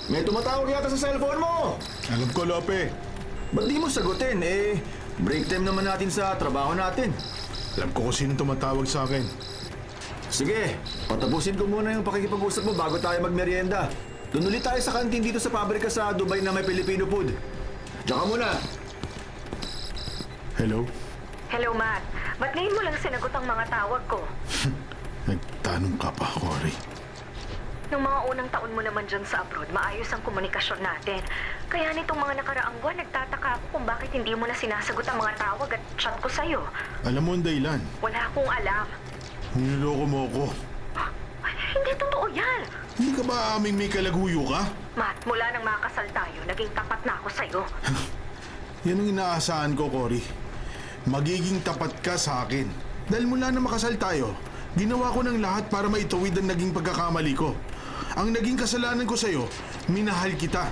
May tumatawag yata sa cellphone mo. Alam ko, Lope. Ba't di mo sagutin? Break time naman natin sa trabaho natin. Alam ko kung sino tumatawag sa akin. Sige, patapusin ko muna yung pakikipag-usap mo bago tayo magmerienda. Doon ulit tayo sa kantin dito sa pabrika sa Dubai na may Filipino food. Tsaka muna. Hello? Hello, Matt. Ba't ngayon mo lang sinagot ang mga tawag ko? Nagtanong ka pa, Cory. Nung mga unang taon mo naman dyan sa abroad, maayos ang komunikasyon natin. Kaya nitong mga nakaraang buwan, nagtataka ako kung bakit hindi mo na sinasagot ang mga tawag at chat ko sa'yo. Alam mo ang dahilan. Wala akong alam. Niloloko mo ako. Ay, hindi totoo yan. Hindi ka ba aming may kalaguyo ka? Matt, mula nang makasal tayo, naging tapat na ako sa'yo. Yan ang inaasahan ko, Cory. Magiging tapat ka sa akin. Dahil mula na makasal tayo, ginawa ko ng lahat para maituwid ang naging pagkakamali ko. Ang naging kasalanan ko sa'yo, minahal kita,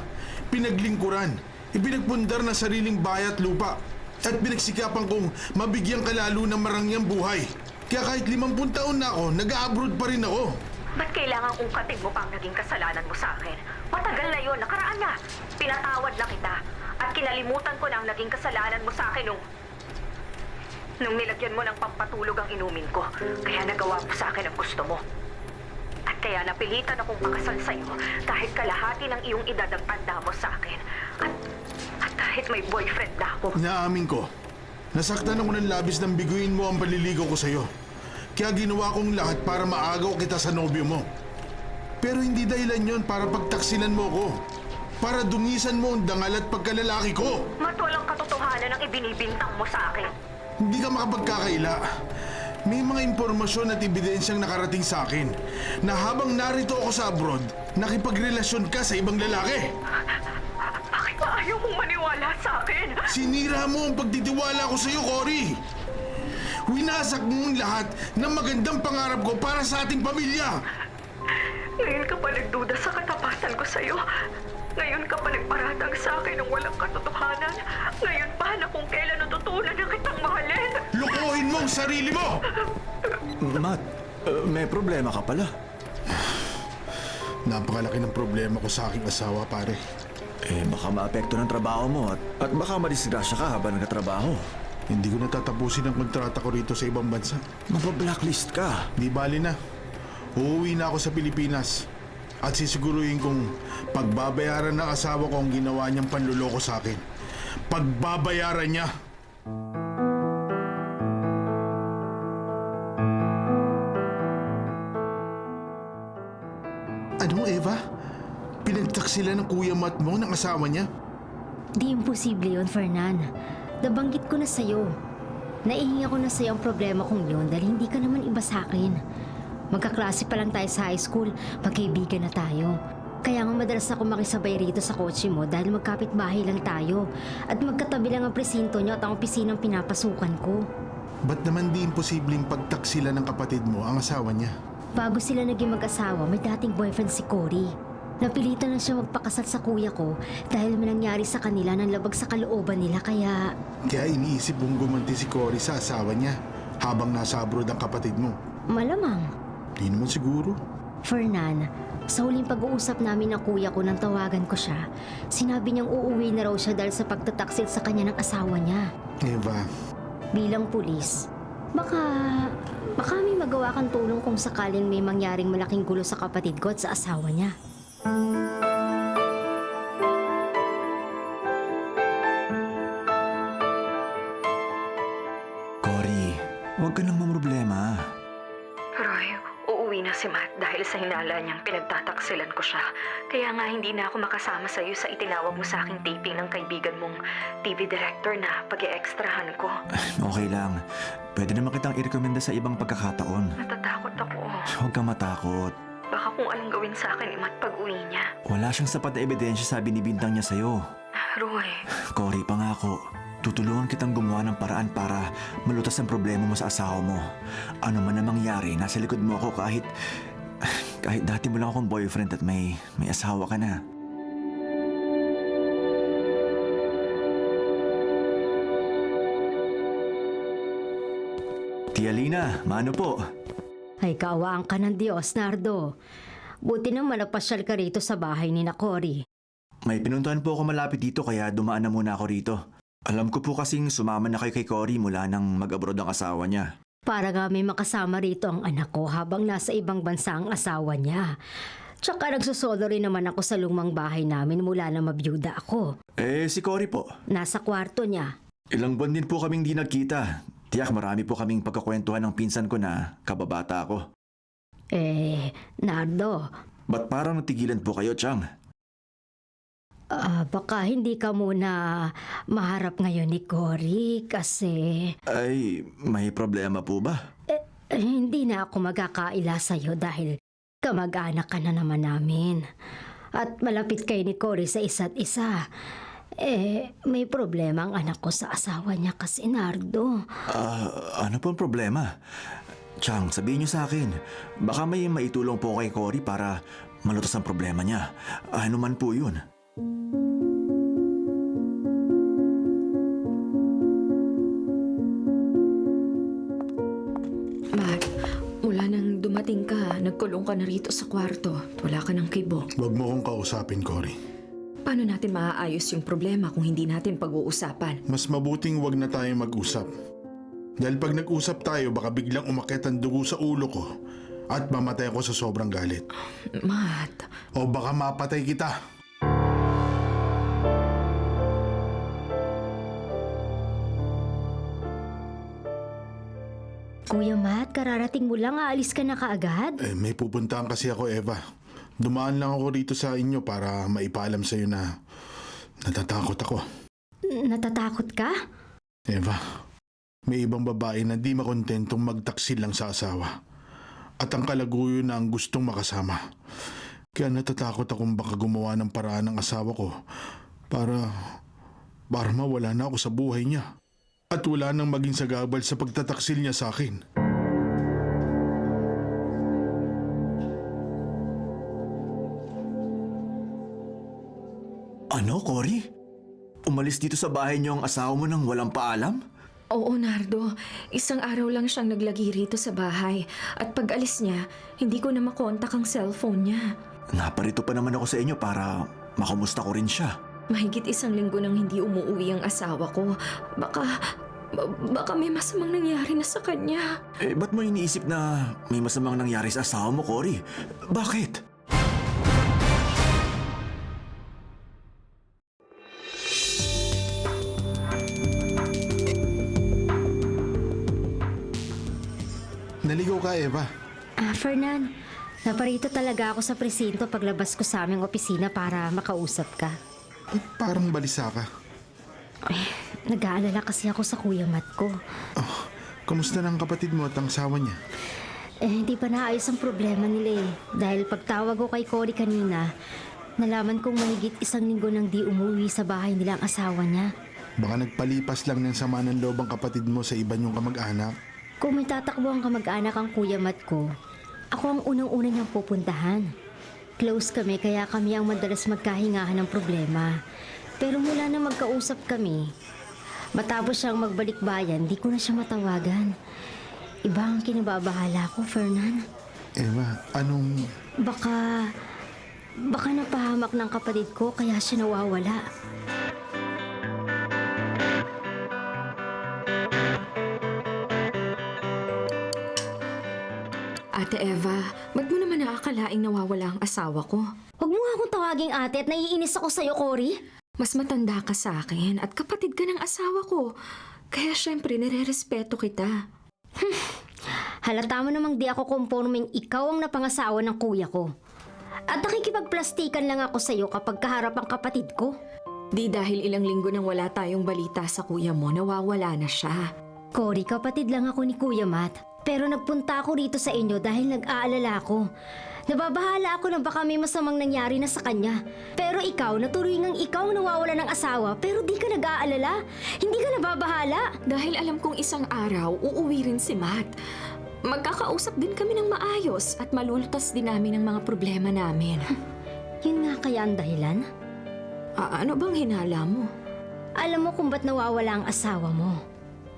pinaglingkuran, ipinagpundar na sariling bayat lupa, at pinagsikapan kong mabigyan ka lalo ng marangyang buhay. Kaya kahit 50 taon na ako, nag-a-abroad pa rin ako. Ba't kailangan ungkatin mo pang naging kasalanan mo sa akin? Matagal na yon, nakaraan na. Pinatawad na kita. At kinalimutan ko na ang naging kasalanan mo sa akin nung nilagyan mo ng pampatulog ang inumin ko. Kaya nagawa mo sa akin ang gusto mo. At kaya napilitan akong pakasal sa'yo kahit kalahati ng iyong edad ang tanda mo sa akin. At kahit may boyfriend na ako. Inaamin ko, nasaktan ako ng labis nang biguin mo ang paliligaw ko sa'yo. Kaya ginawa kong lahat para maagaw kita sa nobyo mo. Pero hindi dahilan yon para pagtaksilan mo ko. Para dungisan mo ang dangal at pagkalalaki ko. Mat, walang katotohanan ang ibinibintang mo sa akin. Hindi ka makapagkakaila. May mga impormasyon at ebidensyang nakarating sa akin na habang narito ako sa abroad, nakipagrelasyon ka sa ibang lalaki. Bakit ba ayaw mong maniwala sa akin? Sinira mo ang pagtitiwala ko sa iyo, Cory. Winasak mo ang lahat ng magandang pangarap ko para sa ating pamilya. Ngayon ka pa nagduda sa katapatan ko sa'yo. Ngayon ka pa nagparatang sa akin ng walang katotohanan. Ngayon pa na kung kailan natutunan na kitang mahalin. Lokohin mo ang sarili mo! Matt, may problema ka pala. Napakalaki ng problema ko sa aking asawa, pare. Baka maapekto ng trabaho mo at baka madisgrasya ka habang nagkatrabaho. Hindi ko natatapusin ang kontrata ko rito sa ibang bansa. Mapablacklist ka. Di bali na. Uuwi na ako sa Pilipinas. At sisiguruhin kong pagbabayaran ng asawa ko ang ginawa niyang panluloko sa akin. Pagbabayaran niya! Anong, Eva? Pinagtaksila ng Kuya Matt mo ng asawa niya? Di imposible yun, Fernan. Nabanggit ko na sa'yo. Naihinga ko na sa'yo ang problema kong yun dahil hindi ka naman iba sa akin. Magkaklase pa lang tayo sa high school, magkaibigan na tayo. Kaya nga madalas ako makisabay rito sa kotse mo dahil magkapit-bahay lang tayo. At magkatabi lang ang presinto niyo at ang opisinang pinapasukan ko. Ba't naman di imposibleng pagtaksila ng kapatid mo ang asawa niya? Bago sila naging mag-asawa, may dating boyfriend si Cory. Napilitan na siya magpakasal sa kuya ko dahil may nangyari sa kanila ng labag sa kalooban nila kaya... Kaya iniisip mong gumanti si Cory sa asawa niya habang nasa abroad ang kapatid mo. Malamang. Di naman siguro. Fernan, sa huling pag-uusap namin ng kuya ko nang tawagan ko siya, sinabi niyang uuwi na raw siya dahil sa pagtataksil sa kanya ng asawa niya. Eva, Bilang pulis, baka may magawa kang tulong kung sakaling may mangyaring malaking gulo sa kapatid ko at sa asawa niya. Cory, huwag ka nang mamroblema. Roy, uuwi na si Matt dahil sa hinala niyang pinagtataksilan ko siya. Kaya nga hindi na ako makasama sa'yo sa itinawag mo sa aking taping ng kaibigan mong TV director na pag-e-extrahan ko. Okay lang. Pwede naman kitang i-recommenda sa ibang pagkakataon. Natatakot ako. Huwag kang matakot. Baka kung anong gawin sa akin ni Matt pag-uwi niya. Wala siyang sapat na ebidensya sabi ni Bintang niya sa'yo. Roy, Cory, pangako. Tutulungan kitang gumawa ng paraan para malutas ang problema mo sa asawa mo. Ano man ang mangyari, nasa likod mo ako kahit dati mo lang akong boyfriend at may asawa ka na. Tia Lina, mano po? Ay kaawaan ka ng Diyos, Nardo. Buti naman napasyal ka rito sa bahay ni na Cory. May pinuntahan po ako malapit dito kaya dumaan na muna ako rito. Alam ko po kasing sumama na kayo kay Cory mula nang mag-abroad ang asawa niya. Para nga may makasama rito ang anak ko habang nasa ibang bansa ang asawa niya. Tsaka nagsusolo rin naman ako sa lumang bahay namin mula na mabiyuda ako. Si Cory po. Nasa kwarto niya. Ilang buwan din po kaming di nagkita. Tiyak marami po kaming pagkakwentuhan ng pinsan ko na kababata ako. Nardo, Ba't parang natigilan po kayo, Chang? baka hindi ka muna maharap ngayon ni Cory kasi Ay, may problema po ba? hindi na ako magkakaila sa'yo dahil kamag-anak ka na naman namin. At malapit kayo ni Cory sa isa't isa. May problema ang anak ko sa asawa niya kasi, Nardo. Ano pong problema? Chang, sabihin niyo sa akin. Baka may maitulong po kay Cory para malutas ang problema niya. Ano man po yun. Matt, mula nang dumating ka, nagkulong ka na rito sa kwarto. Wala ka ng kibo. Huwag mo kong kausapin, Cory. Paano natin maaayos yung problema kung hindi natin pag-uusapan? Mas mabuting wag na tayo mag-usap. Dahil pag nag-usap tayo, baka biglang umakyat ang dugo sa ulo ko at mamatay ako sa sobrang galit. Matt, O baka mapatay kita. Kuya Matt, kararating mo lang, aalis ka na kaagad? May pupuntahan kasi ako, Eva. Dumaan lang ako rito sa inyo para maipaalam sa'yo na natatakot ako. Natatakot ka? Eva, may ibang babae na di makontentong magtaksil lang sa asawa. At ang kalaguyo na ang gustong makasama. Kaya natatakot akong baka gumawa ng paraan ng asawa ko para mawala na ako sa buhay niya. At wala nang maging sagabal sa pagtataksil niya sa akin. Ano, Cory? Umalis dito sa bahay niyo ang asawa mo nang walang paalam? oo Nardo, isang araw lang siyang naglagi rito sa bahay. At pag alis niya, hindi ko na makontak ang cellphone niya. Naparito pa naman ako sa inyo para makamusta ko rin siya. Mahigit 1 linggo nang hindi umuwi ang asawa ko. Baka may masamang nangyari na sa kanya. Ba't mo iniisip na may masamang nangyari sa asawa mo, Cory? Bakit? Naligaw ka, Eva. Fernan, naparito talaga ako sa presinto paglabas ko sa aming opisina para makausap ka. Ba't parang balisa ka? Nag-aalala kasi ako sa Kuya Matt ko. Kamusta na ang kapatid mo at ang asawa niya? Hindi pa naayos ang problema nila eh. Dahil pagtawag ko kay Cory kanina, nalaman kong mahigit 1 linggo nang di umuwi sa bahay nila ang asawa niya. Baka nagpalipas lang ng sama ng loob ang kapatid mo sa iba niyong kamag-anak. Kung may tatakbo ang kamag-anak ang Kuya Matt ko, ako ang unang-una niyang pupuntahan. Close kami kaya kami ang madalas magkahingahan ng problema. Pero mula na magkausap kami, matapos siyang magbalik bayan, di ko na siya matawagan. Iba ang kinababahala ko, Fernan. Eva, anong... Baka napahamak ng kapatid ko kaya siya nawawala. Ate Eva, ba't mo naman nakakalaing nawawala ang asawa ko? Huwag mo nga akong tawaging ate at naiinis ako sa'yo, Cory. Mas matanda ka sa akin at kapatid ka ng asawa ko. Kaya syempre nire-respeto kita. Halata mo namang di ako kompormeng ikaw ang napangasawa ng kuya ko. At nakikipagplastikan lang ako sa'yo kapag kaharap ang kapatid ko. Di dahil ilang linggo nang wala tayong balita sa kuya mo, nawawala na siya. Cory, kapatid lang ako ni Kuya Matt. Pero nagpunta ako rito sa inyo dahil nag-aalala ako. Nababahala ako na baka may masamang nangyari na sa kanya. Pero ikaw, natuloy ngang ikaw nawawala ng asawa pero di ka nag-aalala. Hindi ka nababahala. Dahil alam kong isang araw, uuwi rin si Matt. Magkakausap din kami ng maayos at malulutas din namin ang mga problema namin. Yun nga kaya ang dahilan? Ano bang hinala mo? Alam mo kung ba't nawawala ang asawa mo.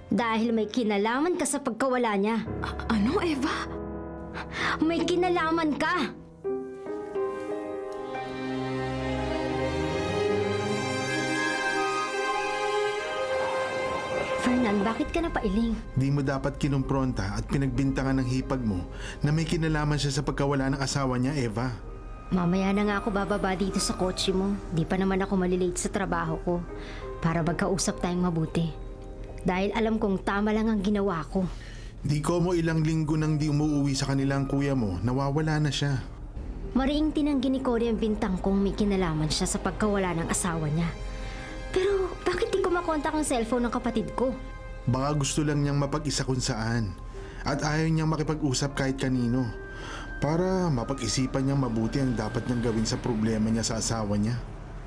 Dahil may kinalaman ka sa pagkawala niya. Ano, Eva? May kinalaman ka! Fernan, bakit ka napailing? Di mo dapat kinumpronta at pinagbintangan ng hipag mo na may kinalaman siya sa pagkawala ng asawa niya, Eva. Mamaya na nga ako bababa dito sa kotse mo. Di pa naman ako malilate sa trabaho ko. Para magkausap tayong mabuti. Dahil alam kong tama lang ang ginawa ko. Di ko mo ilang linggo nang di umuwi sa kanilang kuya mo, nawawala na siya. Mariing tinanggi ni Cory ang bintang kong may kinalaman siya sa pagkawala ng asawa niya. Pero bakit di ko makontak ang cellphone ng kapatid ko? Baka gusto lang niyang mapag-isa kung saan. At ayaw niyang makipag-usap kahit kanino. Para mapag-isipan niyang mabuti ang dapat niyang gawin sa problema niya sa asawa niya.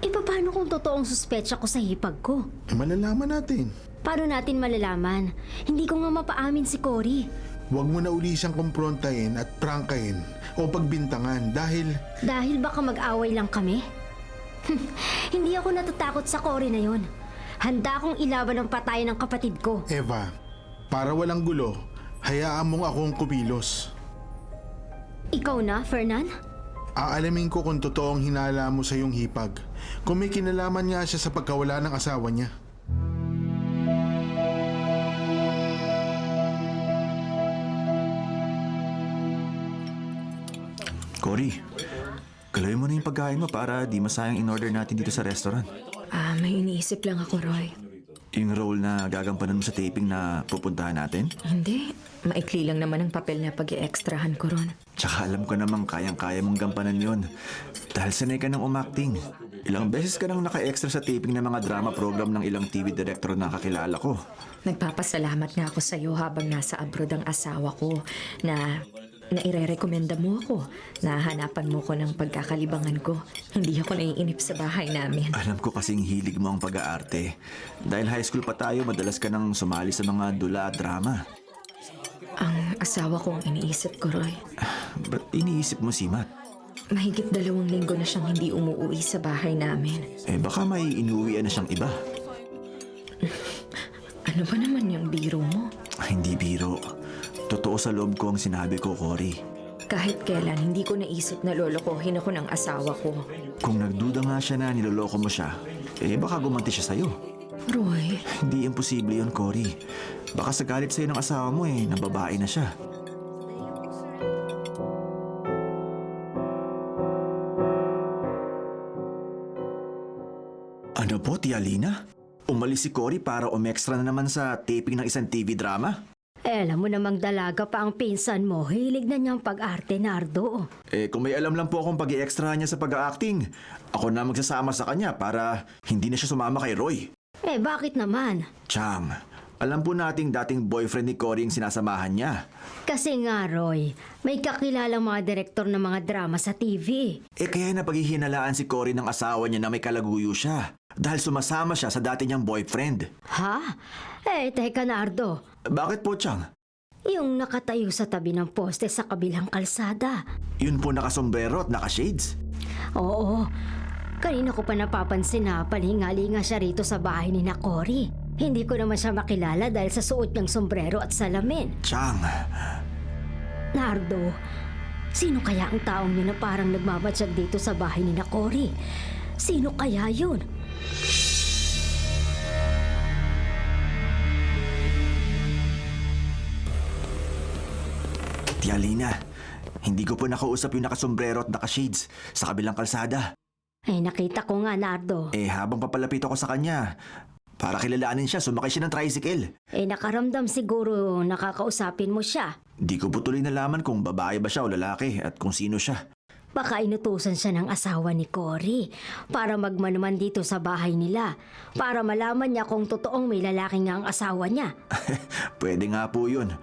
E paano kung totoong suspetsa ko sa hipag ko? Malalaman natin. Paano natin malalaman? Hindi ko nga mapaamin si Cory. Huwag mo na uli siyang kumprontahin at prangkahin o pagbintangan dahil Dahil baka mag-away lang kami? Hindi ako natatakot sa Cory na yon. Handa akong ilaban ang patay ng kapatid ko. Eva, para walang gulo, hayaan mong akong kumilos. Ikaw na, Fernan? Aalamin ko kung totoong hinala mo sa iyong hipag. Kung may kinalaman nga siya sa pagkawala ng asawa niya. Cory, galawin mo na yung pagkain mo para di masayang in-order natin dito sa restaurant. May iniisip lang ako, Roy. Yung role na gagampanan mo sa taping na pupuntahan natin? Hindi. Maikli lang naman ang papel na pag-i-extrahan ko ron. Tsaka alam ko namang kayang-kaya mong gampanan yon. Dahil sanay ka ng umakting. Ilang beses ka nang naka-extra sa taping ng mga drama program ng ilang TV director na kakilala ko. Nagpapasalamat nga ako sa iyo habang nasa abroad ang asawa ko na ire-recommenda mo ako. Nahahanapan mo ko ng pagkakalibangan ko. Hindi ako naiinip sa bahay namin. Alam ko kasing hilig mo ang pag-aarte. Dahil high school pa tayo, madalas ka nang sumali sa mga dula at drama. Ang asawa ko ang iniisip ko, Roy. Ba't iniisip mo si Matt? Mahigit 2 linggo na siyang hindi umuwi sa bahay namin. Baka may inuwian na siyang iba. Ano ba naman yung biro mo? Hindi biro. Totoo sa loob ko ang sinabi ko, Cory. Kahit kailan, hindi ko naisip na lolokohin ako ng asawa ko. Kung nagduda nga siya na niloloko mo siya, baka gumanti siya sa'yo. Roy, Hindi imposible yun, Cory. Baka sa galit sa'yo ng asawa mo nababae na siya. Ano po, Tia Lina? Umalis si Cory para umextra na naman sa taping ng isang TV drama? Alam mo namang dalaga pa ang pinsan mo. Hilig na niyang pag-arte, Nardo. Kung may alam lang po akong pag-i-extra niya sa pag-acting, ako na magsasama sa kanya para hindi na siya sumama kay Roy. Bakit naman? Chang, alam po nating dating boyfriend ni Cory ang sinasamahan niya. Kasi nga, Roy, may kakilalang mga direktor ng mga drama sa TV. Kaya napaghihinalaan si Cory ng asawa niya na may kalaguyo siya. Dahil sumasama siya sa dati niyang boyfriend. Ha? Teka, Nardo. Bakit po, Chang? Yung nakatayo sa tabi ng poste sa kabilang kalsada. Yun po nakasombrero at nakashades. Oo. Kanina ko pa napapansin na palingalinga siya rito sa bahay ni na Cory. Hindi ko naman siya makilala dahil sa suot niyang sombrero at salamin. Chang, Nardo, sino kaya ang taong yun na parang nagmamatsyag dito sa bahay ni na Cory? Sino kaya yun? Tia Lina, hindi ko po nakausap yung nakasombrero at nakashades sa kabilang kalsada. Nakita ko nga, Nardo. Habang papalapit ako sa kanya, para kilalanin siya, sumakay siya ng tricycle. Nakaramdam siguro nakakausapin mo siya. Di ko po tuloy nalaman kung babae ba siya o lalaki at kung sino siya. Baka inutusan siya ng asawa ni Cory para magmanuman dito sa bahay nila. Para malaman niya kung totoong may lalaki nga ang asawa niya. Pwede nga po yun.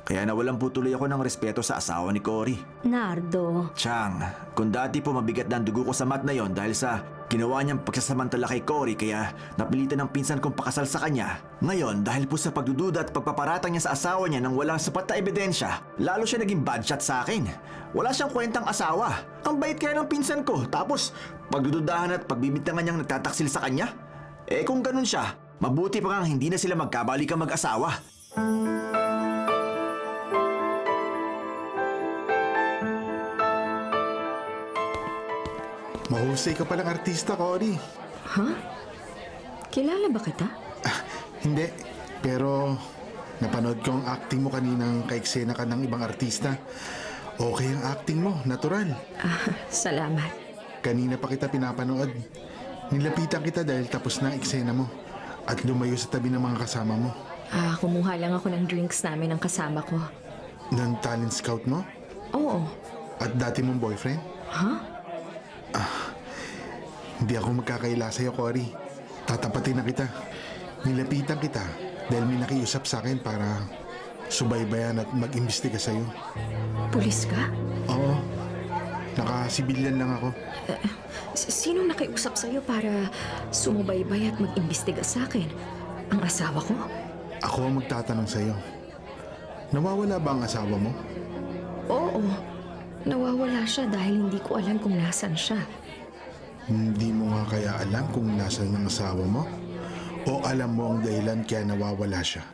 Kaya nawalan po tuloy ako ng respeto sa asawa ni Cory. Nardo, Chang, kung dati po mabigat na ang dugo ko sa mat na yon dahil sa ginawa niyang pagsasamantala kay Cory kaya napilitan ng pinsan kong pakasal sa kanya. Ngayon, dahil po sa pagdududa at pagpaparatang niya sa asawa niya nang walang sapat na ebidensya, lalo siya naging bad shot sa akin. Wala siyang kwentang asawa. Ang bait kaya ng pinsan ko. Tapos, pagdududahan at pagbibintangan niyang nagtataksil sa kanya? Kung ganun siya, mabuti pa nga hindi na sila magkabalikan mag-asawa. Mahusay ka palang artista, Cory. Ha? Kilala ba kita? Hindi. Pero napanood ko ang acting mo kaninang kaiksena ka ng ibang artista. Okay ang acting mo, natural. Salamat. Kanina pa kita pinapanood. Nilapitan kita dahil tapos na ang eksena mo. At lumayo sa tabi ng mga kasama mo. Kumuha lang ako ng drinks namin ng kasama ko. Ng talent scout mo? Oo. At dati mong boyfriend? Ha? Hindi ako magkakaila sa'yo, Cory. Tatapatin na kita. Nilapitan kita dahil may nakiusap sa akin para subaybayan at mag-imbestiga sa'yo. Pulis ka? Oo. Naka-sibilyan lang ako. Sino nakiusap sa'yo para sumubaybay at mag-imbestiga sa akin? Ang asawa ko? Ako ang magtatanong sa'yo. Nawawala ba ang asawa mo? Oo. Nawawala siya dahil hindi ko alam kung nasan siya. Hindi mo nga kaya alam kung nasan ang asawa mo? O alam mo ang dahilan kaya nawawala siya?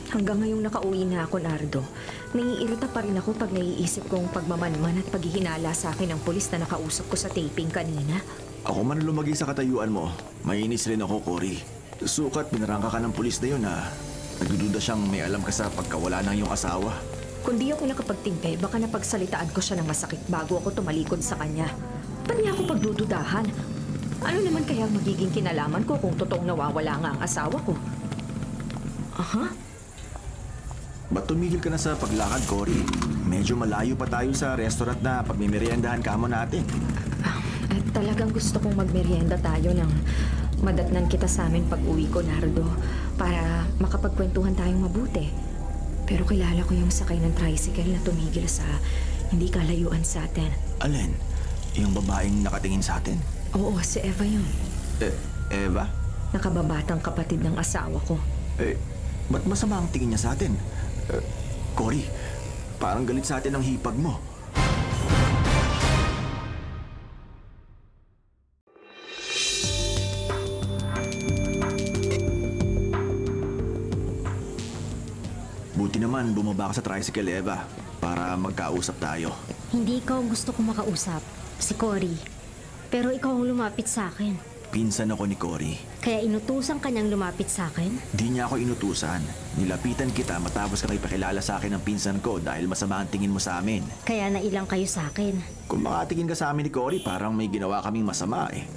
Hanggang ngayong nakauwi na ako, Nardo. Naiirita pa rin ako pag naiisip kong pagmamanman at paghihinala sa akin ng pulis na nakausap ko sa taping kanina. Ako man lumagi sa katayuan mo, mainis rin ako, Cory. Sukat, binarangka ka ng pulis na yun na nagdududa siyang may alam ka sa pagkawala ng iyong asawa. Kung di ako nakapagtimpe, baka napagsalitaan ko siya ng masakit bago ako tumalikod sa kanya. Ba't niya ako pagdududahan? Ano naman kaya ang magiging kinalaman ko kung totoong nawawala nga ang asawa ko? Aha? Ba't tumigil ka na sa paglakad, Cory? Medyo malayo pa tayo sa restaurant na pagmimeriendahan ka mo natin. At talagang gusto kong magmerienda tayo ng madatnan kita sa amin pag uwi ko, Nardo, para makapagkwentuhan tayong mabuti. Pero kilala ko yung sakay ng tricycle na tumigil sa hindi kalayuan sa atin. Alin? Yung babaeng nakatingin sa atin? Oo, si Eva yun. Eva? Nakababatang kapatid ng asawa ko. Ba't masama ang tingin niya sa atin? Cory, parang galit sa atin ang hipag mo. Buti naman bumaba ka sa tricycle, Eva, para magkausap tayo. Hindi ikaw ang gusto kong makausap, si Cory. Pero ikaw ang lumapit sa akin. Pinsan ako ni Cory. Kaya inutusan ka niyang lumapit sa akin? Di niya ako inutusan. Nilapitan kita matapos ka ipakilala sa akin ng pinsan ko dahil masama ang tingin mo sa amin. Kaya nailang kayo sa akin. Kung makatingin ka sa amin ni Cory, parang may ginawa kaming masama eh.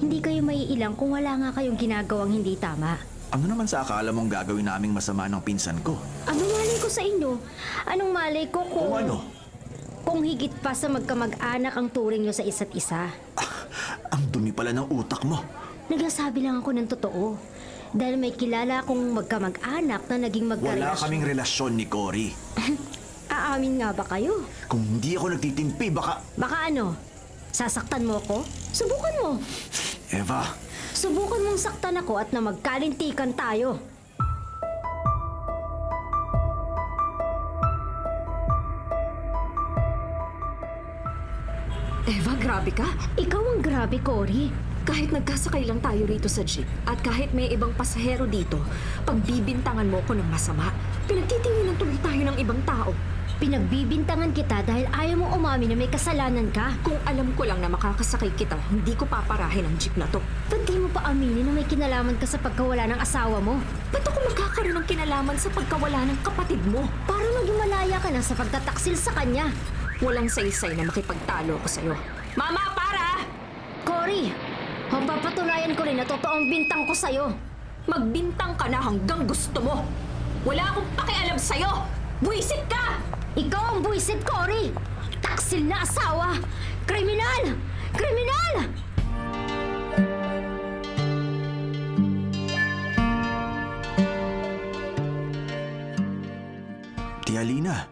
Hindi kayo maiilang kung wala nga kayong ginagawang hindi tama. Ano naman sa akala mong gagawin naming masama ng pinsan ko? Anong malay ko sa inyo? Anong malay ko kung... Kung ano? Kung higit pa sa magkamag-anak ang turing nyo sa isa't isa. Ang dumi pala ng utak mo. Nagsasabi lang ako ng totoo. Dahil may kilala akong magkamag-anak na naging Wala magkarelasyon. kaming relasyon ni Cory. Aamin nga ba kayo? Kung hindi ako nagtitimpi, baka... Baka ano? Sasaktan mo ako? Subukan mo. Eva, Subukan mong saktan ako at na magkalintikan tayo. Eva, grabe ka. Ikaw ang grabe, Cory. Kahit nagkasakay lang tayo rito sa jeep at kahit may ibang pasahero dito, pagbibintangan mo ko ng masama, pinagtitinginan tuloy tayo ng ibang tao. Pinagbibintangan kita dahil ayaw mo umamin na may kasalanan ka. Kung alam ko lang na makakasakay kita, hindi ko paparahin ang jeep na to. Ba't di mo pa aminin na may kinalaman ka sa pagkawala ng asawa mo? Ba't ako magkakaroon ng kinalaman sa pagkawala ng kapatid mo? Parang naging malaya ka na sa pagtataksil sa kanya. Walang saysay na makipagtalo ako sa'yo. Mama, para! Cory, papatunayan ko rin na totoong bintang ko sa'yo. Magbintang ka na hanggang gusto mo. Wala akong pakialam sa'yo! Buisit ka! Ikaw ang buwisit, Cory! Taksil na asawa! Kriminal! Kriminal! Tia Lina,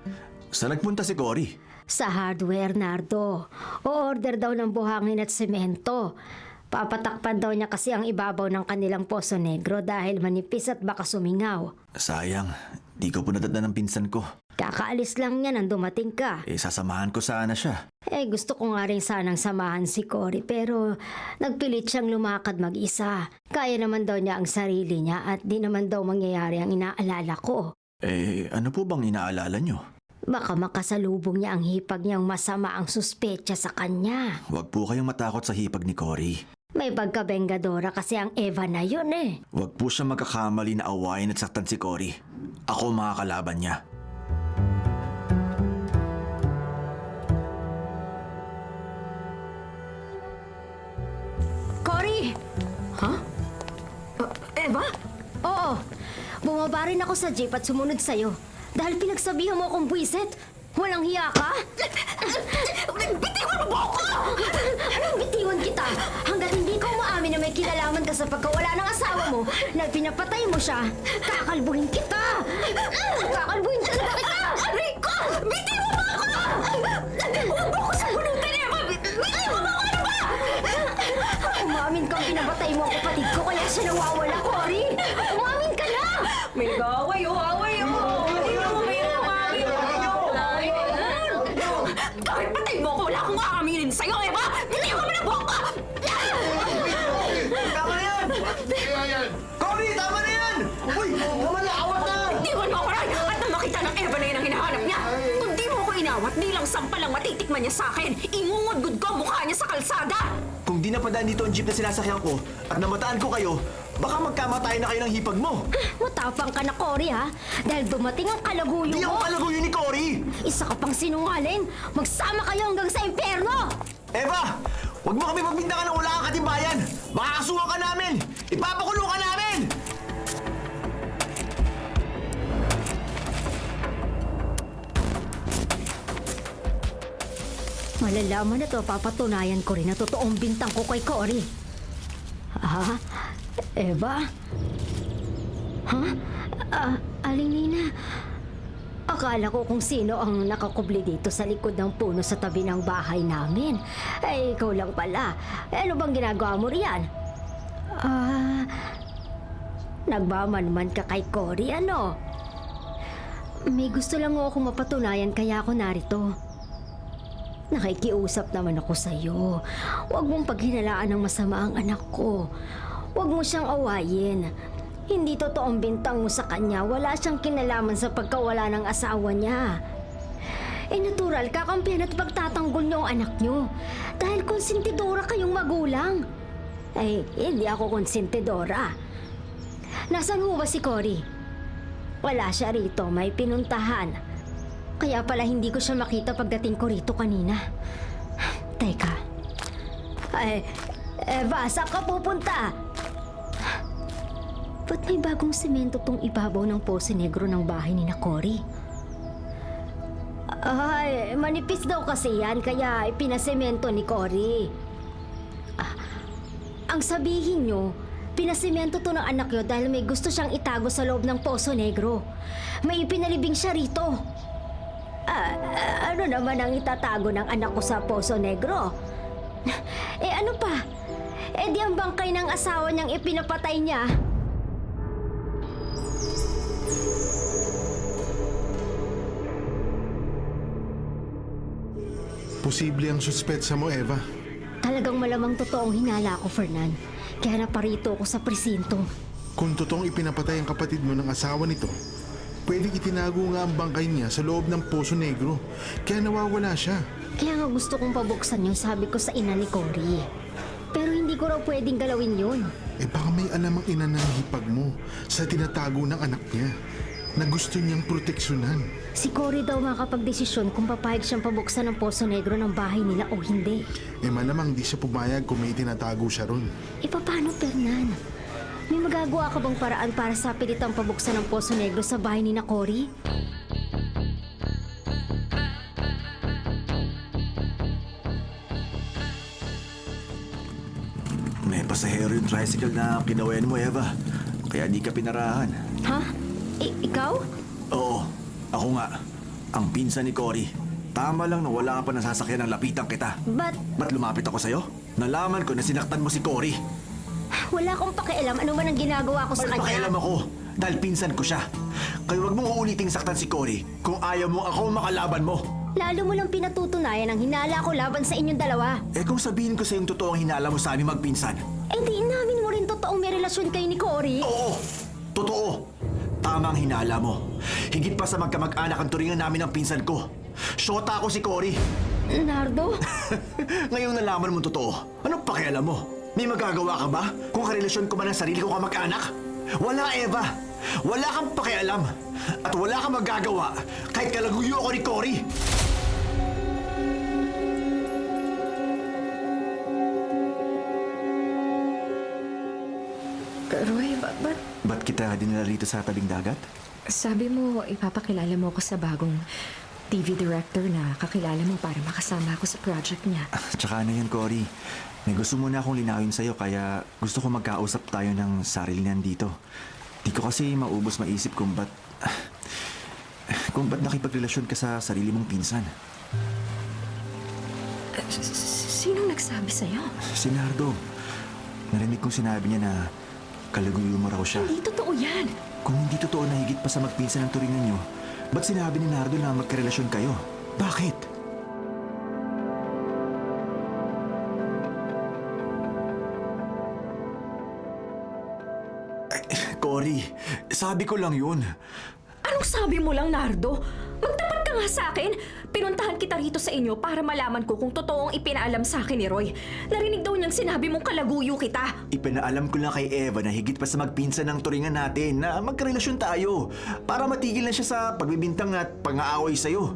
saan nagpunta si Cory? Sa hardware, Nardo. O-order daw ng buhangin at semento. Papatakpan daw niya kasi ang ibabaw ng kanilang Poso Negro dahil manipis at baka sumingaw. Sayang, di ko po natatnan ng pinsan ko. Kakaalis lang niya nang dumating ka. Sasamahan ko sana siya. Gusto ko nga rin sanang samahan si Cory pero nagpilit siyang lumakad mag-isa. Kaya naman daw niya ang sarili niya at di naman daw mangyayari ang inaalala ko. Ano po bang inaalala nyo? Baka makasalubong niya ang hipag niyang masama ang suspecha sa kanya. Huwag po kayong matakot sa hipag ni Cory. May pagkabengadora kasi ang Eva na yun eh. Huwag po siya magkakamali na awayin at saktan si Cory. Ako ang makakalaban niya. Cory! Ha? Eva? Oo, bumaba rin ako sa jeep at sumunod sa'yo. Dahil pinagsabihan mo akong buwisit. Walang hiya ka? Bitiwan mo ba ako? Anong bitiwan kita? Hanggat hindi ko maamin na may kinalaman ka sa pagkawala ng asawa mo na pinapatay mo siya, kakalbuhin kita! Kakalbuhin talaga kita! Rico! Bitiwan mo ako! Huwag mo ako sabunutan, Eva! Bitiwan mo ako! Ano ba? Umamin kang pinapatay mo ang kapatid ko kaya siya nawawala, Cory! Umamin ka na! May gaway, away, Kahit patay mo ako, wala akong aaminin sa'yo, Eva! Bitiwan mo na po ako! Tama na yan! Cory, tama na yan! Uy, awat na! Bitiwan mo ako, Ray! At nang makita ng Eva na yan ang hinahanap niya! Kung di mo ko inawat, di lang sampal ang matitikman niya sa akin! Ingungod-gud ko ang mukha niya sa kalsada! Kung di napadaan dito ang jeep na sinasakyan ko at namataan ko kayo, baka magkamatay na kayo ng hipag mo. Matapang ka na, Cory, ha? Dahil dumating ang kalaguyo Di ako mo. kalaguyo ni Cory! Isa ka pang sinungaling. Magsama kayo hanggang sa impyerno! Eva! Huwag mo kami magbintangan ng wala kang katibayan! Makakasuhan ka namin! Ipapakulong ka namin! Malalaman na to, papatunayan ko rin na totoong bintang ko kay Cory. Ha? Eva? Ha? Aling Nina? Akala ko kung sino ang nakakubli dito sa likod ng puno sa tabi ng bahay namin. Eh, ikaw lang pala. Eh, ano bang ginagawa mo riyan? Nagmamanman ka kay Cory, ano? May gusto lang ako mapatunayan kaya ako narito. Nakikiusap naman ako sa iyo. Huwag mong paghinalaan ng masama ang anak ko. Huwag mo siyang awayin. Hindi totoong bintang mo sa kanya. Wala siyang kinalaman sa pagkawala ng asawa niya. Eh natural, kakampihan at pagtatanggol niyo ang anak niyo. Dahil konsentidora kayong magulang. Eh, hindi ako konsentidora. Nasaan ho ba si Cory? Wala siya rito, may pinuntahan. Kaya pala hindi ko siya makita pagdating ko rito kanina. Teka. Eva, saan ka pupunta? Ba't may bagong semento tong ibabaw ng Poso Negro ng bahay ni na Cory? Ay, manipis daw kasi yan, kaya ipinasemento ni Cory. Ang sabihin nyo, pinasemento to ng anak nyo dahil may gusto siyang itago sa loob ng Poso Negro. May ipinalibing siya rito. Ano naman ang itatago ng anak ko sa Poso Negro? Eh ano pa? Eh di ang bangkay ng asawa niyang ipinapatay niya. Posible ang suspetsa mo, Eva. Talagang malamang totoong hinala ko, Fernan. Kaya naparito ako sa presinto. Kung totoong ipinapatay ang kapatid mo ng asawa nito, pwedeng itinago nga ang bangkay niya sa loob ng Poso Negro. Kaya nawawala siya. Kaya nga gusto kong pabuksan yung sabi ko sa ina ni Cory. Pero hindi ko raw pwedeng galawin yun. Eh baka may alam ang ina ng hipag mo sa tinatago ng anak niya na gusto niyang proteksyonan. Si Cory daw makakapagdesisyon kung papayag siyang pabuksan ng Poso Negro ng bahay nila o hindi. Eh malamang di siya pumayag kung may tinatago siya ron. E paano, Fernan? May magagawa ka bang paraan para sa pilitang pabuksan ng Poso Negro sa bahay ni na Cory? May pasahero yung tricycle na kinawayan mo, Eva. Kaya di ka pinarahan. Ha? Ikaw? Oo, ako nga. Ang pinsan ni Cory. Tama lang na wala ka pa nasasakyan ng lapitan kita. Ba't lumapit ako sa'yo? Nalaman ko na sinaktan mo si Cory. Wala akong pakialam ano man ang ginagawa ko sa May kanya. pakialam ako dahil pinsan ko siya. Kaya huwag mong uuliting saktan si Cory kung ayaw mo ako makalaban mo. Lalo mo lang pinatutunayan ang hinala ko laban sa inyong dalawa. Eh kung sabihin ko sa yung totoong hinala mo sa aming magpinsan. Eh di inamin mo rin totoong may relasyon kayo ni Cory. Oo, totoo. Tama ang hinala mo. Higit pa sa magkamag-anak ang turingan namin ng pinsan ko. Shota ako si Cory. Nardo? Ngayong nalaman mo totoo, anong pakialam mo? May magagawa ka ba kung karelasyon ko man ang sarili kong kamag-anak? Wala, Eva. Wala kang pakialam. At wala kang magagawa kahit kalaguyo ako ni Cory. Roy, Ba't kita dinala rito sa tabing dagat? sabi mo ipapakilala mo ako sa bagong TV director na kakilala mo para makasama ako sa project niya. Tsaka ano yun, Cory? May gusto muna akong linawin sa'yo kaya gusto ko magkausap tayo ng sarili nandito. Di ko kasi maubos maisip kung ba't nakipagrelasyon ka sa sarili mong pinsan. Sinong nagsabi sa'yo? Si Nardo. Narinig kong sinabi niya na kalaguyo mo raw siya. Hindi totoo yan. Kung hindi totoo na higit pa sa magpinsan ng turingan niyo, ba't sinabi ni Nardo na magkarelasyon kayo? Bakit? Cory, sabi ko lang yun. Anong sabi mo lang, Nardo? Magtapat ka nga sa akin. Pinuntahan kita rito sa inyo para malaman ko kung totoong ipinaalam sa akin ni Roy. Narinig daw niyang sinabi mong kalaguyo kita. Ipinaalam ko lang kay Eva na higit pa sa magpinsan ng turingan natin na magkarelasyon tayo para matigil na siya sa pagbibintang at pang-aaway sa'yo.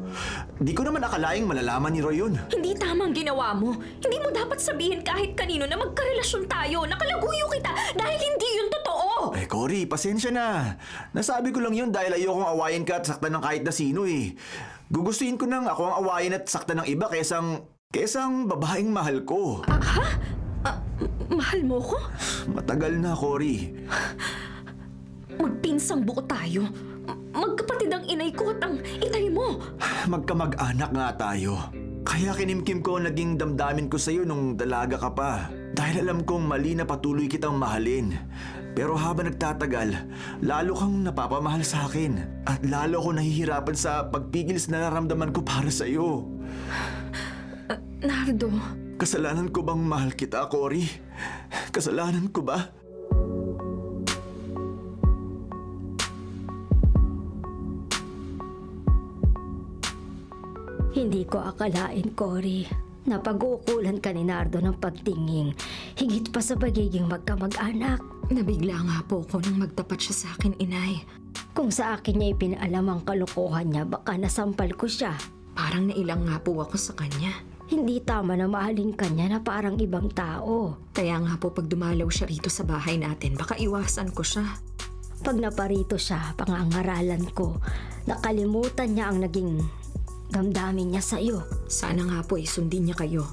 Di ko naman akalaing malalaman ni Roy yun. Hindi tama ang ginawa mo. Hindi mo dapat sabihin kahit kanino na magkarelasyon tayo, na kalaguyo kita dahil hindi yun totoo. Eh, Cory, pasensya na. Nasabi ko lang yun dahil ayokong awayin ka at saktan ng kahit na sino eh. Gugustuhin ko nang ako ang awayin at saktan ng iba kayasang babaeng mahal ko. Mahal mo ko? Matagal na, Cory. Magpinsang buo tayo. Magkapatid ang inay ko at ang inay mo. Magkamag-anak nga tayo. Kaya kinimkim ko ang naging damdamin ko sa'yo nung dalaga ka pa. Dahil alam kong mali na patuloy kitang mahalin. Pero habang nagtatagal, lalo kang napapamahal sa akin. At lalo ako nahihirapan sa pagpigil sa nararamdaman ko para sa'yo. Nardo, Kasalanan ko bang mahal kita, Cory? Kasalanan ko ba? Hindi ko akalain, Cory, na pag-uukulan ka ni Nardo ng pagtingin, higit pa sa pagiging magkamag-anak. nabigla nga po ko nang magtapat siya sa akin, inay. Kung sa akin niya ipinaalam ang kalokohan niya, baka nasampal ko siya. Parang nailang nga po ako sa kanya. Hindi tama na mahalin ka niya na parang ibang tao. Kaya nga po pag dumalaw siya rito sa bahay natin, baka iwasan ko siya. Pag naparito siya, pangangaralan ko, nakalimutan niya ang naging damdamin niya sa'yo. Sana nga po sundin niya kayo.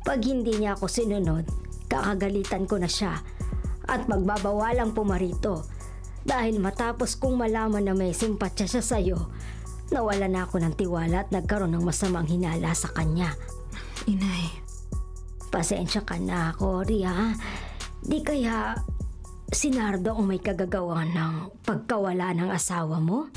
Pag hindi niya ako sinunod, kakagalitan ko na siya at magbabawalang pumarito. Dahil matapos kong malaman na may simpatya siya sa'yo, nawala na ako ng tiwala at nagkaroon ng masamang hinala sa kanya. Inay, Pasensya ka na, Cory, ha? Di kaya si Nardo ang may kagagawa ng pagkawala ng asawa mo?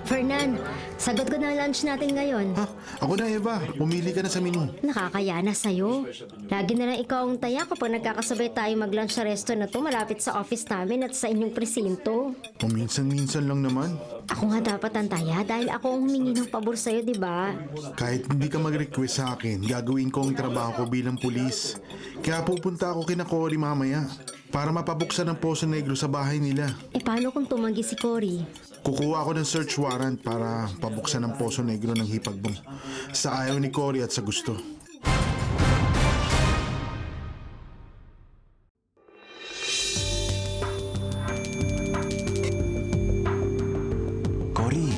Fernan, sagot ko na ang lunch natin ngayon. Ha? Ako na, Eva. Pumili ka na sa menu. Nakakaya na sa'yo. Lagi na lang ikaw ang taya kapag nagkakasabay tayo mag-lunch sa resto na to malapit sa office namin at sa inyong presinto. Paminsan-minsan lang naman. Ako nga dapat ang taya dahil ako ang humingi ng pabor sa'yo, di ba? Kahit hindi ka mag-request sa akin, gagawin ko ang trabaho ko bilang pulis. Kaya pupunta ako kina Cory mamaya para mapabuksan ang Poso Negro sa bahay nila. Eh paano kung tumanggi si Cory? Kukuha ako ng search warrant para pabuksan ang Poso Negro ng hipagbong sa ayaw ni Cory at sa gusto. Cory,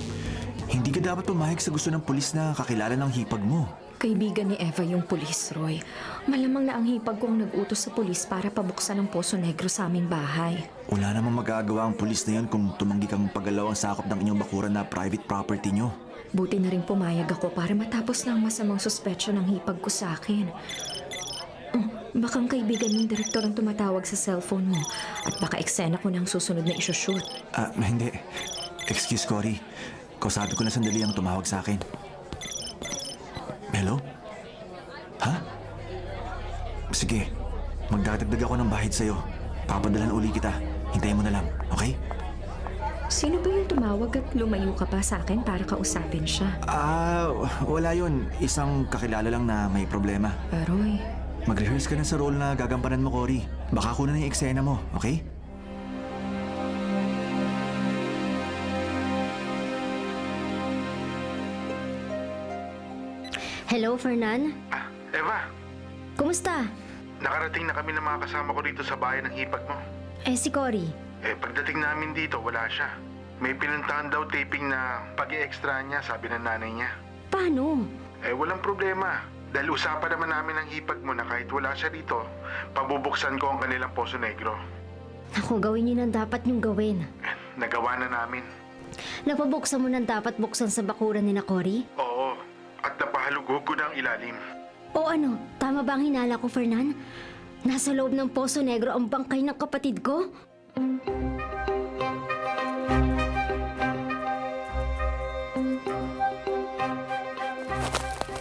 hindi ka dapat pumayag sa gusto ng pulis na kakilala ng hipag mo. kaibigan ni Eva yung pulis, Roy. Malamang na ang hipag kong nag-utos sa pulis para pabuksan ang Poso Negro sa aming bahay. Wala namang magagawa ang pulis na yun kung tumanggi kang paggalaw ang sakop ng inyong bakuran na private property nyo. Buti na rin pumayag ako para matapos na ang masamang suspetsyon ng hipag ko sa akin. Baka ang kaibigan ng direktor ang tumatawag sa cellphone mo at baka eksena ko na ang susunod na isushoot. Hindi. Excuse, Cory. Kausapin ko na sandali ang tumawag sa akin. Hello? Ha? Sige, magdadagdag ako ng bahid sa'yo. Papadalan uli kita. Hintayin mo na lang, okay? Sino ba yung tumawag at lumayo ka pa sa akin para kausapin siya? Wala yun. Isang kakilala lang na may problema. Roy, Mag-rehearse ka na sa role na gagampanan mo, Cory. Baka kunan na yung eksena mo, okay? Hello, Fernan? Eva, Kumusta? nakarating na kami ng mga kasama ko dito sa bahay ng hipag mo. Si Cory. Pagdating namin dito, wala siya. May pinuntahan daw taping na pag-i-extra niya, sabi ng nanay niya. Paano? Walang problema. Dahil usapan naman namin ng hipag mo na kahit wala siya dito, pabubuksan ko ang kanilang Poso Negro. Ako, gawin niyo nang dapat niyong gawin. Nagawa na namin. Napabuksan mo nang dapat buksan sa bakuran ni na Cory? Oo, at napahalugog ko na ang ilalim. O ano, tama ba ang hinala ko, Fernan? Nasa loob ng Poso Negro ang bangkay ng kapatid ko?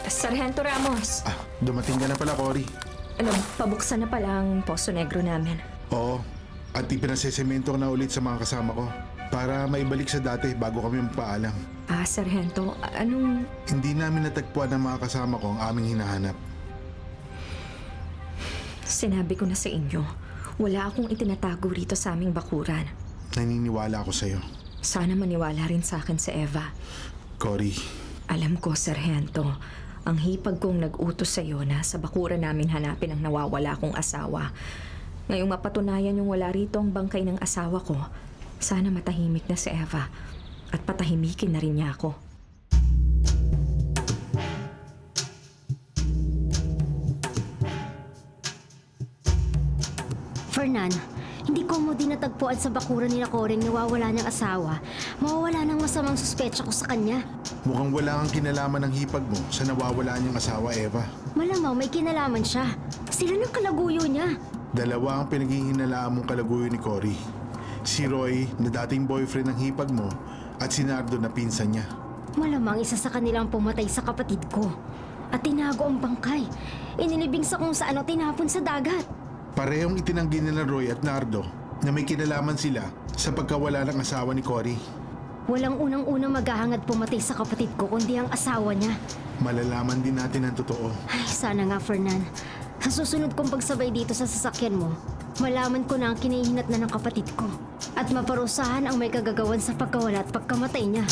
Sargento Ramos. Dumating ka na pala, Cory. Ano, pabuksan na pala ang Poso Negro namin. Oo, at ipinasesemento ko na ulit sa mga kasama ko para maibalik sa dati bago kami magpaalam. Sargento, anong... Hindi namin natagpuan ng mga kasama ko ang aming hinahanap. Sinabi ko na sa inyo, wala akong itinatago rito sa aming bakuran. Naniniwala ako sa'yo. Sana maniwala rin sa akin si Eva. Cory, Alam ko, Sargento, ang hipag kong nag-utos sa iyo na sa bakuran namin hanapin ang nawawala kong asawa. Ngayong mapatunayan yung wala rito ang bangkay ng asawa ko, sana matahimik na si Eva at patahimikin na rin niya ako. Fernan, hindi ko mo din natagpuan sa bakuran ni na Cory nawawala niyang asawa. Mawawala ng masamang suspecha ko sa kanya. mukhang wala kang kinalaman ng hipag mo sa nawawala niyang asawa, Eva. Malamang may kinalaman siya. Sila ng kalaguyo niya. Dalawa ang pinaghihinalaang mong kalaguyo ni Cory. Si Roy, na dating boyfriend ng hipag mo, at si Nardo na pinsan niya. Malamang isa sa kanilang pumatay sa kapatid ko. At tinago ang bangkay. Inilibing sa kung saan o tinapon sa dagat. Parehong itinanggi nila Roy at Nardo na may kinalaman sila sa pagkawala ng asawa ni Cory. Walang unang-unang maghahangad pumatay sa kapatid ko kundi ang asawa niya. Malalaman din natin ang totoo. Ay, sana nga, Fernan. Sa susunod kong pagsabay dito sa sasakyan mo, malaman ko na ang kinahihinat na ng kapatid ko. At maparusahan ang may kagagawan sa pagkawala at pagkamatay niya.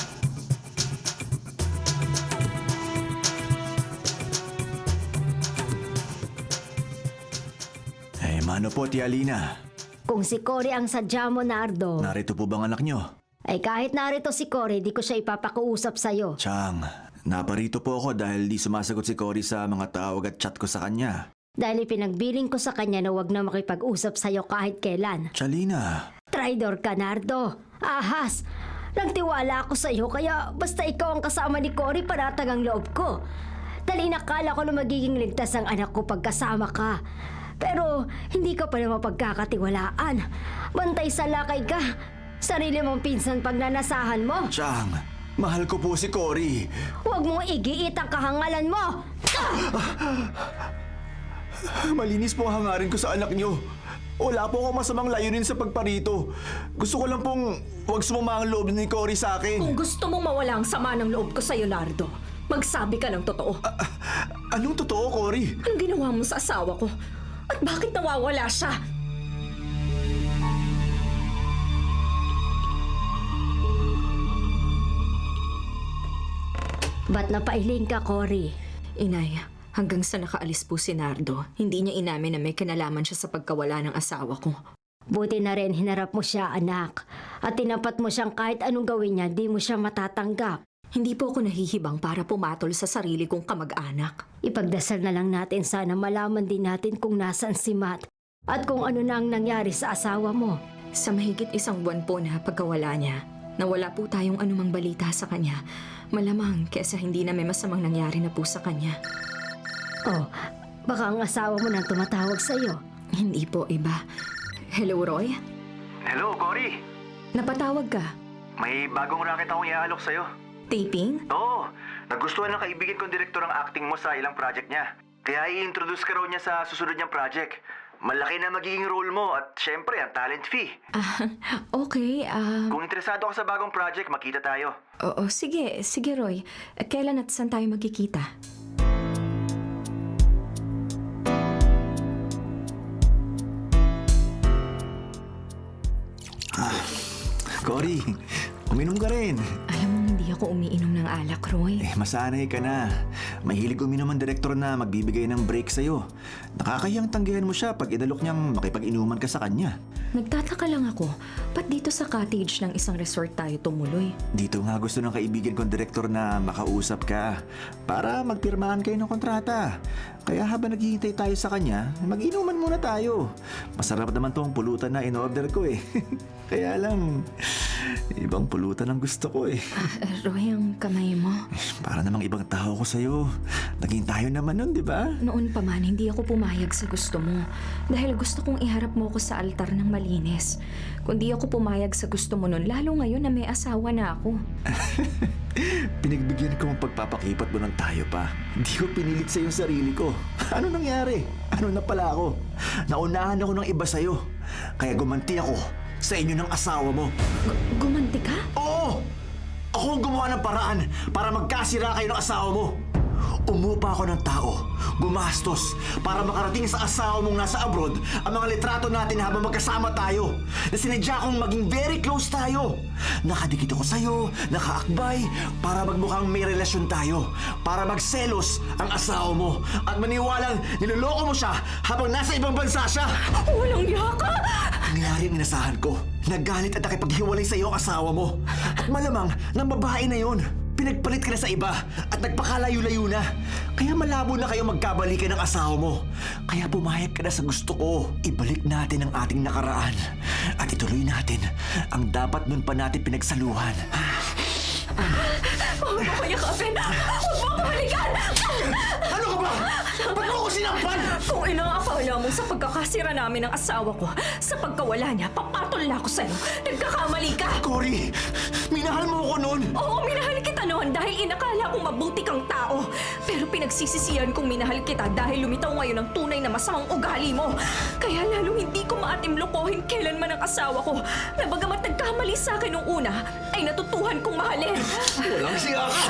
Mano po, Tia Lina. Kung si Cory ang sadya mo, Nardo, Narito po bang anak nyo? ay kahit narito si Cory, di ko siya ipapakuusap sa'yo. Chang, naparito po ako dahil di sumasagot si Cory sa mga tawag at chat ko sa kanya. Dahil ipinagbiling ko sa kanya na wag na makipag-usap sa'yo kahit kailan. Chalina, Traidor ka, Nardo. Ahas! Nagtiwala ako sa'yo kaya basta ikaw ang kasama ni Cory panatag ang loob ko. Dahil inakala ko na magiging ligtas ang anak ko pagkasama ka. Pero hindi ka pa naman pagkakatiwalaan. Bantay sa lakay ka. Sarili mong pinsan pagnanasahan mo. Chang, mahal ko po si Cory. Huwag mong igiit ang kahangalan mo. Malinis po ang hangarin ko sa anak nyo. Wala po akong masamang layunin sa pagparito. Gusto ko lang pong huwag sumama ang loob ni Cory sa akin. Kung gusto mong mawala ang sama ng loob ko sa'yo, Nardo, magsabi ka ng totoo. Anong totoo, Cory? Anong ginawa mo sa asawa ko? At bakit nawawala siya? Ba't napailing ka, Cory? Inay, hanggang sa nakaalis po si Nardo, hindi niya inamin na may kinalaman siya sa pagkawala ng asawa ko. Buti na rin hinarap mo siya, anak. At tinapat mo siyang kahit anong gawin niya, di mo siya matatanggap. Hindi po ako nahihibang para pumatol sa sarili kong kamag-anak. Ipagdasal na lang natin sana malaman din natin kung nasaan si Matt at kung ano na ang nangyari sa asawa mo. Sa mahigit 1 buwan po na pagkawala niya, nawala po tayong anumang balita sa kanya. Malamang kesa hindi na may masamang nangyari na po sa kanya. Oh, baka ang asawa mo nang tumatawag sa'yo. Hindi po iba. Hello, Roy? Hello, Cory. Napatawag ka? May bagong racket akong iaalok sa'yo. Taping? Oo, nagustuhan ng kaibigan kong direktor ang acting mo sa ilang project niya. Kaya i-introduce ka raw niya sa susunod niyang project. Malaki na magiging role mo at syempre ang talent fee. Okay, Kung interesado ka sa bagong project, makita tayo. oo, sige, Roy. Kailan at saan tayo magkikita? Cory, uminom ka rin. Alam mo, hindi ako umiinom ng alak, Roy. Masanay ka na. Mahilig uminom ang direktor na magbibigay ng break sa'yo. Nakakahiyang tanggihan mo siya pag inalok niyang makipag-inuman ka sa kanya. Nagtataka lang ako, ba't dito sa cottage ng isang resort tayo tumuloy? Dito nga gusto ng kaibigan kong direktor na makausap ka para magpirmahan kayo ng kontrata. Kaya habang naghihintay tayo sa kanya, mag-inuman muna tayo. Masarap naman tong pulutan na in-order ko eh. Kaya lang, ibang pulutan ang gusto ko eh. Roy, ang kamay mo. Para namang ibang tao ko sa'yo. Naging tayo naman nun, di ba? Noon pa man, hindi ako pumayag sa gusto mo. Dahil gusto kong iharap mo ko sa altar ng malinis. Kung di ako pumayag sa gusto mo nun, lalo ngayon na may asawa na ako. Pinagbigyan ko ang pagpapakipat mo ng tayo pa. Hindi ko pinilit sa yung sarili ko. Ano nangyari? Ano na pala ako? Naunahan ako ng iba sa'yo. Kaya gumanti ako sa inyo ng asawa mo. Gumanti ka? Oo! Ako ang gumawa ng paraan para magkasira kayo ng asawa mo. Umupa ako ng tao, gumastos, para makarating sa asawa mong nasa abroad ang mga litrato natin habang magkasama tayo. Na sinadya kong maging very close tayo. Nakadikit ako sa'yo, nakaakbay, para magmukhang may relasyon tayo. Para magselos ang asawa mo at maniwalang niloloko mo siya habang nasa ibang bansa siya. Walang yaka! Nangyari ang inasahan ko. Nagalit at nakipaghiwalay sa iyo ang asawa mo. At malamang ng babae na yon. Pinagpalit ka na sa iba at nagpakalayo-layo na. Kaya malabo na kayo magkabalikan ng asawa mo. Kaya pumayag ka na sa gusto ko. Ibalik natin ang ating nakaraan. At ituloy natin ang dapat nun pa natin pinagsaluhan. Huwag mo ko yakapin! Huwag mo ko halikan! Ano ka ba? Ba't mo ako sinampan? Kung inaakala mo sa pagkakasira namin ng asawa ko, sa pagkawala niya, papatol na ako sa'yo. Nagkakamali ka! Cory, minahal mo ako noon. Oo, minahal kita noon dahil inakala kong mabuti kang tao. Pero pinagsisisihan kong minahal kita dahil lumitaw ngayon ang tunay na masamang ugali mo. Kaya lalong hindi ko maatim lokohin kailanman ang asawa ko na bagamat nagkamali sa akin nung una, ay natutuhan kong mahalin. Walang siya ka!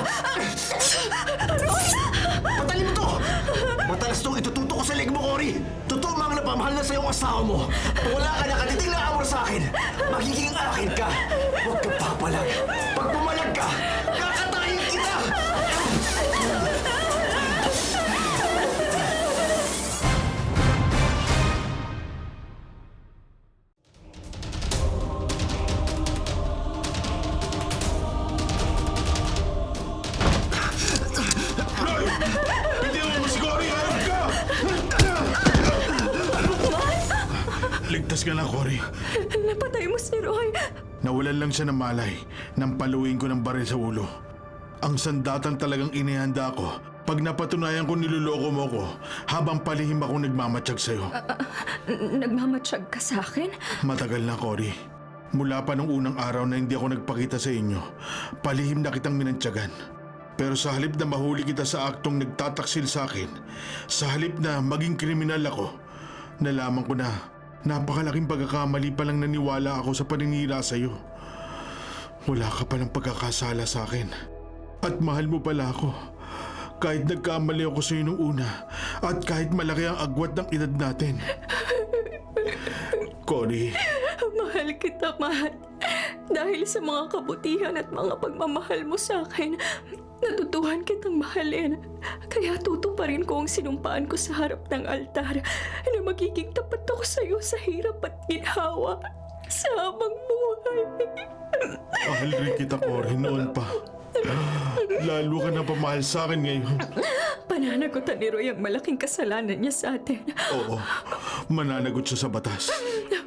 Patalim mo to! Matalas tong itututo ko sa leg mo, Cory! Totoo mang napamahal na sa'yo ang asawa mo! Wala ka na katiting na amor sa akin! Magiging akin ka! Huwag ka papalag! Pag pumalag ka, kakatayin kita! Hindi mo si Cory! Harap ka! Ligtas ka na, Cory. Napatay mo si Roy. Nawalan lang siya ng malay nang paluin ko ng baril sa ulo. Ang sandatan talagang inihanda ko pag napatunayan ko niloloko mo ko habang palihim akong nagmamatsyag sa'yo. Nagmamatsyag ka sa akin? Matagal na, Cory. Mula pa nung unang araw na hindi ako nagpakita sa inyo, palihim na kitang minantyagan. Pero sa halip na mahuli kita sa aktong nagtataksil sa akin, sa halip na maging kriminal ako, nalaman ko na napakalaking pagkakamali palang naniwala ako sa paninira sa iyo. Wala ka palang pagkakasala sa akin. At mahal mo pala ako. Kahit nagkamali ako sa iyo nung una, at kahit malaki ang agwat ng edad natin. Cory, Mahal kita, mahal. Dahil sa mga kabutihan at mga pagmamahal mo sa akin, natutuhan kitang mahalin. Kaya tutuparin ko ang sinumpaan ko sa harap ng altar na magiging tapat ako sa iyo sa hirap at ginhawa sa habang buhay. mahal rin kita, Cory, noon pa. Lalo ka na pamahal sa akin ngayon. Pananagutan ni Roy ang malaking kasalanan niya sa atin. Oo, mananagot siya sa batas.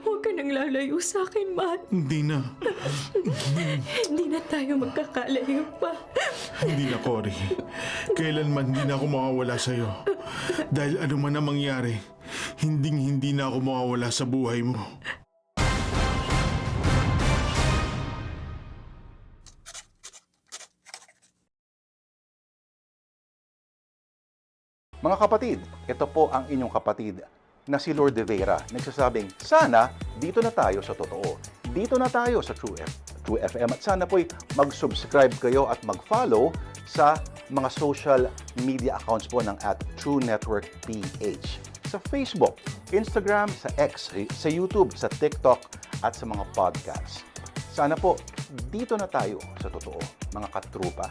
Huwag ka nang lalayo sa akin, mahal. Hindi na. Hindi na tayo magkakalayo pa. Hindi na, Cory. Kailanman hindi na ako mawawala sa'yo. Dahil ano man ang mangyari, hindi na ako mawawala sa buhay mo. Mga kapatid, ito po ang inyong kapatid na si Lord De Vera. Nagsasabing, sana dito na tayo sa totoo. Dito na tayo sa True FM. At sana po'y mag-subscribe kayo at mag-follow sa mga social media accounts po ng @TrueNetworkPH. Sa Facebook, Instagram, sa X, sa YouTube, sa TikTok, at sa mga podcasts. Sana po, dito na tayo sa totoo, mga katrupa.